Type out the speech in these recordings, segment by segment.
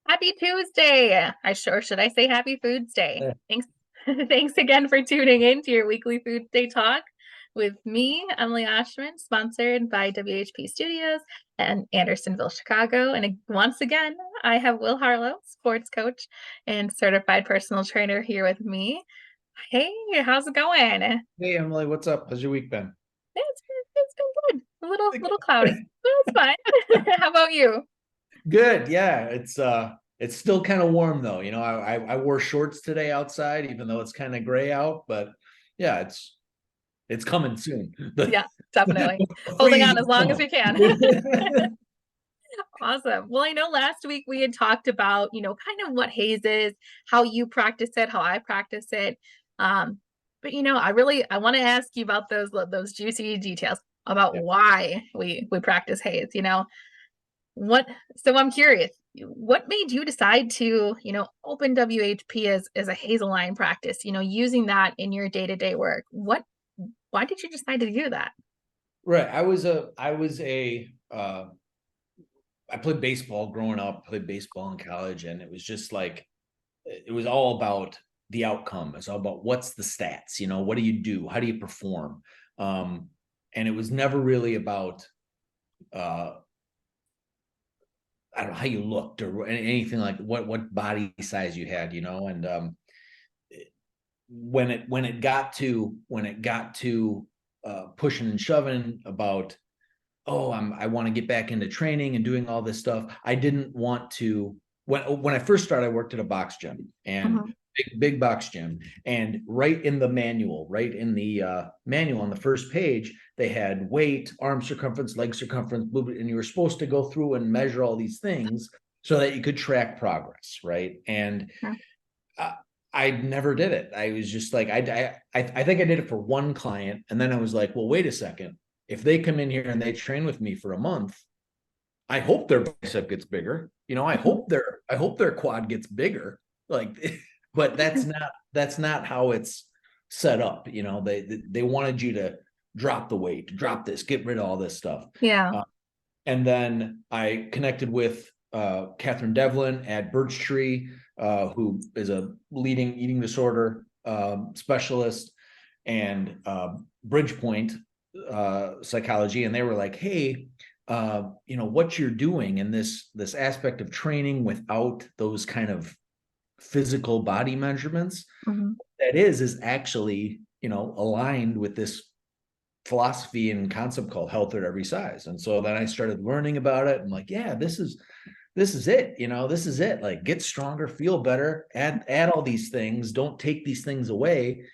Happy Tuesday. Should I say happy Foods Day? Yeah. Thanks. Thanks again for tuning in to your weekly Foods Day talk with me, Emily Oshman, sponsored by WHP Studios and Andersonville, Chicago. And once again, I have Will Harlow, sports coach and certified personal trainer here with me. Hey, how's it going? Hey Emily, what's up? How's your week been? It's been good. A little cloudy, but it's fine. How about you? Good, yeah. It's still kind of warm though. I wore shorts today outside, even though it's kind of gray out, but yeah, it's coming soon. Yeah, definitely. The Holding freeze on is as long as coming. we can. Awesome. Well, I know last week we had talked about, kind of what HAES is, how you practice it, how I practice it. But I want to ask you about those juicy details about Yeah. why we practice HAES, What so I'm curious, what made you decide to, open WHP as a HAES aligned practice, using that in your day-to-day work? Why did you decide to do that? Right. I played baseball growing up, played baseball in college, and it was just like it was all about the outcome. It's all about what's the stats, what do you do? How do you perform? And it was never really about uh I don't know how you looked or anything like what body size you had, and when it got to pushing and shoving about, oh, I want to get back into training and doing all this stuff. I didn't want to. When I first started, I worked at a box gym, and Mhm. big box gym, and right in the manual on the first page, they had weight, arm circumference, leg circumference, and you were supposed to go through and measure all these things so that you could track progress, right? And Yeah. I, I never did it. I was just like, I think I did it for one client, and then I was like, well, wait a second. If they come in here and they train with me for a month, I hope their bicep gets bigger. Mhm. I hope their quad gets bigger. Like, but that's not how it's set up. They wanted you to drop the weight, drop this, get rid of all this stuff. Yeah. Uh, and then I connected with Catherine Devlin at Birch Tree, who is a leading eating disorder specialist, and Bridgepoint psychology, and they were like, "Hey, what you're doing in this aspect of training without those kind of physical body measurements, Mhm. that is actually aligned with this philosophy and concept called health at every size." And so then I started learning about it. I'm like, yeah, this is it. This is it. Like, get stronger, feel better, add all these things. Don't take these things away,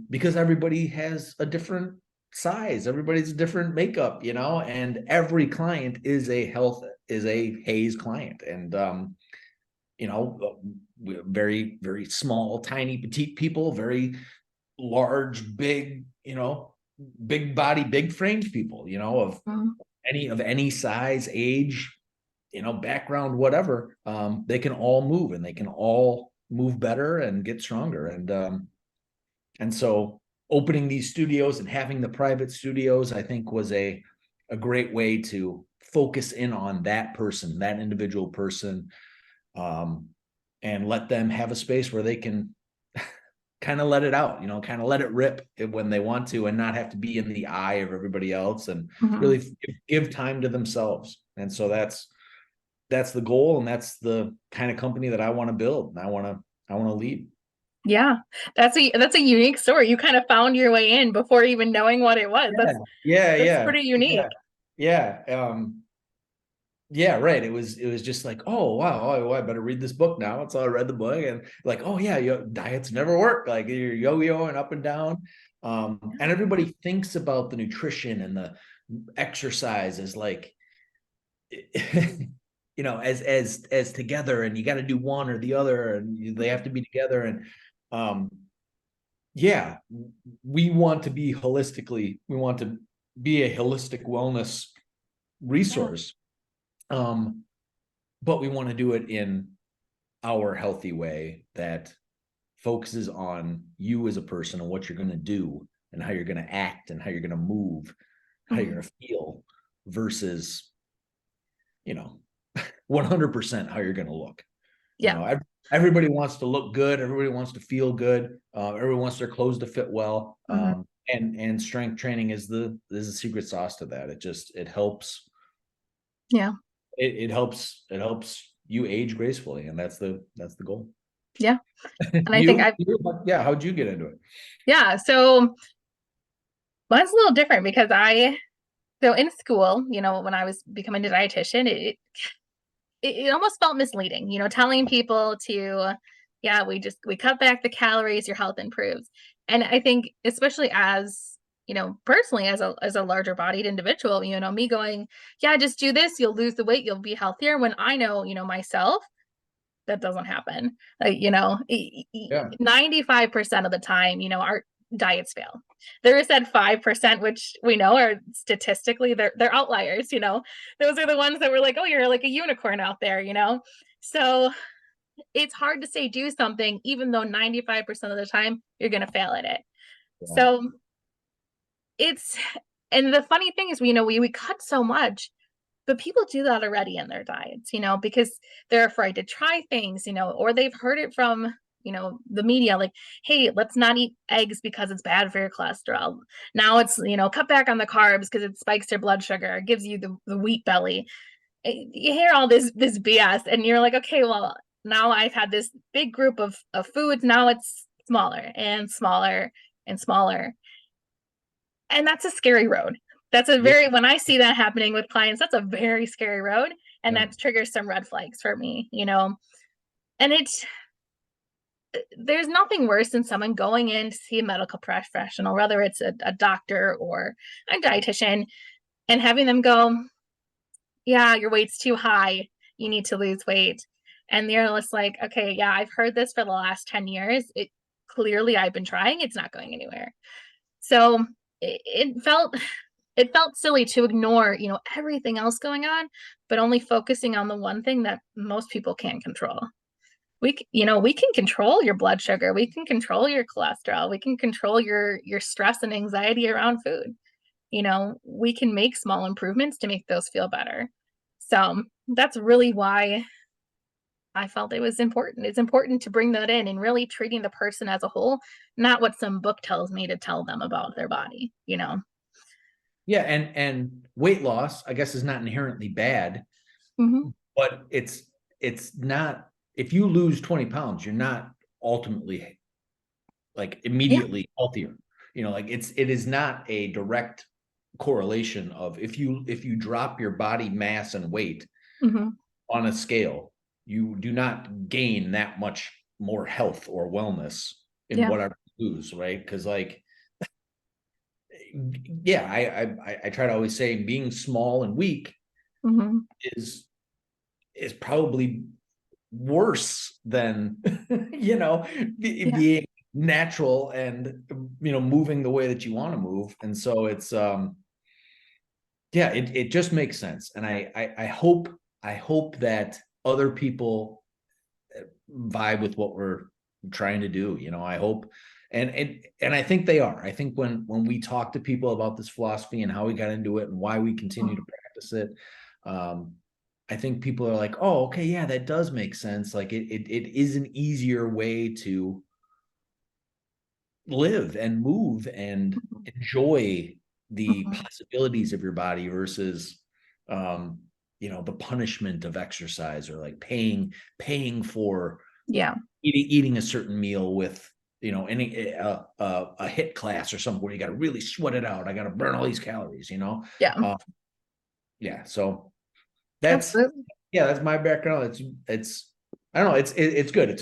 because everybody has a different size. Everybody's a different makeup, and every client is a HAES client. And you know, very, very small, tiny, petite people, very large, big, big body, big framed people, of Mhm. any size, age, background, whatever. They can all move, and they can all move better and get stronger. And so opening these studios and having the private studios, I think, was a great way to focus in on that person, that individual person, um, and let them have a space where they can kind of let it out, kind of let it rip when they want to, and not have to be in the eye of everybody else, and Mhm. really give time to themselves. And so that's the goal, and that's the kind of company that I want to build, and I want to lead. Yeah. That's a unique story. You kind of found your way in before even knowing what it was. Yeah, That's yeah, that's yeah, pretty yeah, unique. yeah. Yeah, right. It was just like, oh wow, oh, I better read this book now. And so I read the book, and like, oh yeah, diets never work. Like, you're yo-yoing up and down. And everybody thinks about the nutrition and the exercise as like, as together, and you got to do one or the other, and they have to be together. And um, yeah, we want to be a holistic wellness Yeah. resource. Um, but we want to do it in our healthy way that focuses on you as a person and what you're going to do and how you're going to act and how you're going to move, how you're Mhm. going to feel, versus, you know, 100% how you're going to look. You Yeah. know, everybody wants to look good. Everybody wants to feel good. Everyone wants their clothes to fit well. Hmm. And strength training is the secret sauce to that. It helps. Yeah. It helps you age gracefully, and that's the goal. Yeah. And I think You, I've, yeah. How'd you get into it? yeah. So mine's a little different because so in school, when I was becoming a dietitian, it almost felt misleading, telling people to, yeah, we cut back the calories, your health improves. And I think especially as, personally as a larger bodied individual, me going, yeah, just do this, you'll lose the weight, you'll be healthier. When I know, myself, that doesn't happen. Like, Yeah. 95% of the time, our diets fail. There is that 5%, which we know are statistically they're outliers, those are the ones that were like, oh, you're like a unicorn out there, so it's hard to say do something even though 95% of the time you're going to fail at it. Yeah. So it's, and the funny thing is, we cut so much, but people do that already in their diets, because they're afraid to try things, or they've heard it from, the media, like, hey, let's not eat eggs because it's bad for your cholesterol. Now it's, cut back on the carbs because it spikes your blood sugar, it gives you the wheat belly. You hear all this BS, and you're like, okay, well, now I've had this big group of foods. Now it's smaller and smaller and smaller. And that's a scary road. That's a Yeah. very, when I see that happening with clients, that's a very scary road. And Yeah. that triggers some red flags for me, and there's nothing worse than someone going in to see a medical professional, whether it's a doctor or a dietitian, and having them go, yeah, your weight's too high, you need to lose weight. And they're just like, okay, yeah, I've heard this for the last 10 years. Clearly I've been trying, it's not going anywhere. So it felt silly to ignore, everything else going on, but only focusing on the one thing that most people can't control. We can control your blood sugar, we can control your cholesterol, we can control your stress and anxiety around food. We can make small improvements to make those feel better. So that's really why I felt it was important. It's important to bring that in and really treating the person as a whole, not what some book tells me to tell them about their body. Yeah. And weight loss, I guess, is not inherently bad, Hmm. but it's not. If you lose 20 pounds, you're not ultimately, like, Yeah. immediately healthier. Like, it is not a direct correlation of, if you drop your body mass and weight Hmm. on a scale, you do not gain that much more health or wellness in Yeah. whatever you lose, right? Because, like, yeah, I try to always say, being small and weak Hmm. is probably worse than Yeah. being natural and moving the way that you want to move. And so it's yeah, it just makes sense. And I hope that other people vibe with what we're trying to do. I hope, and I think they are. I think when we talk to people about this philosophy and how we got into it and why we continue to practice it, I think people are like, oh, okay, yeah, that does make sense. Like, it is an easier way to live and move and enjoy the Hmm. possibilities of your body versus the punishment of exercise, or like paying for Yeah. eating a certain meal with any a hit class or something where you got to really sweat it out. I got to burn all these calories. Yeah. uh, yeah, so that's Absolutely. yeah, that's my background. It's I don't know, it's good. It's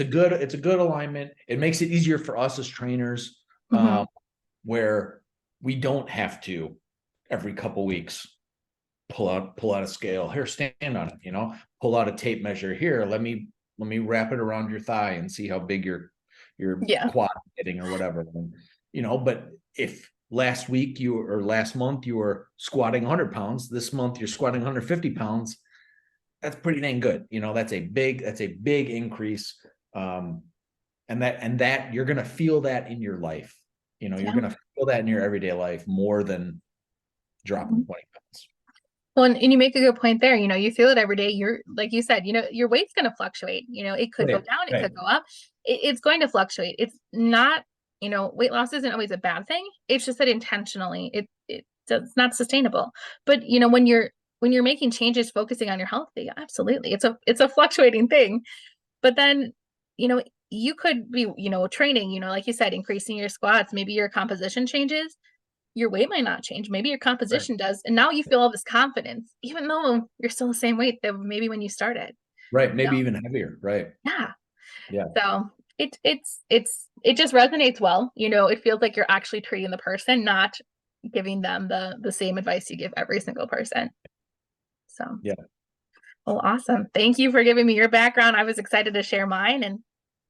a good alignment. It makes it easier for us as trainers, Hmm. where we don't have to every couple weeks pull out a scale. Here, stand on it. Pull out a tape measure. Here, let me wrap it around your thigh and see how big your Yeah. quad is getting, or whatever. But if last month you were squatting 100 pounds, this month you're squatting 150 pounds, that's pretty dang good. That's a big increase. And that you're going to feel that in your life. You're Yeah. going to feel that in your everyday life more than dropping Mhm. 20 pounds. Well, and you make a good point there. You feel it every day. You're like you said, your weight's going to fluctuate. It could go Right, down, it right, could go up. It's going to fluctuate. It's not, weight loss isn't always a bad thing. It's just that intentionally it's not sustainable. But when you're making changes focusing on your health, yeah, absolutely. It's a fluctuating thing. But then, you know, you could be, training, like you said, increasing your squats, maybe your composition changes, your weight might not change. Maybe your right, composition does. And now you feel all this confidence, even though you're still the same weight that maybe when you started. right. So Maybe even heavier. Right. yeah. Yeah. So it just resonates well. It feels like you're actually treating the person, not giving them the same advice you give every single person. So Yeah. well, awesome. Thank you for giving me your background. I was excited to share mine. And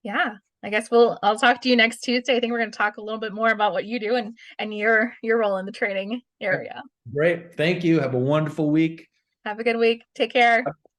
yeah, I guess I'll talk to you next Tuesday. I think we're going to talk a little bit more about what you do and your role in the training Yep. area. Great. Thank you. Have a wonderful week. Have a good week. Take care.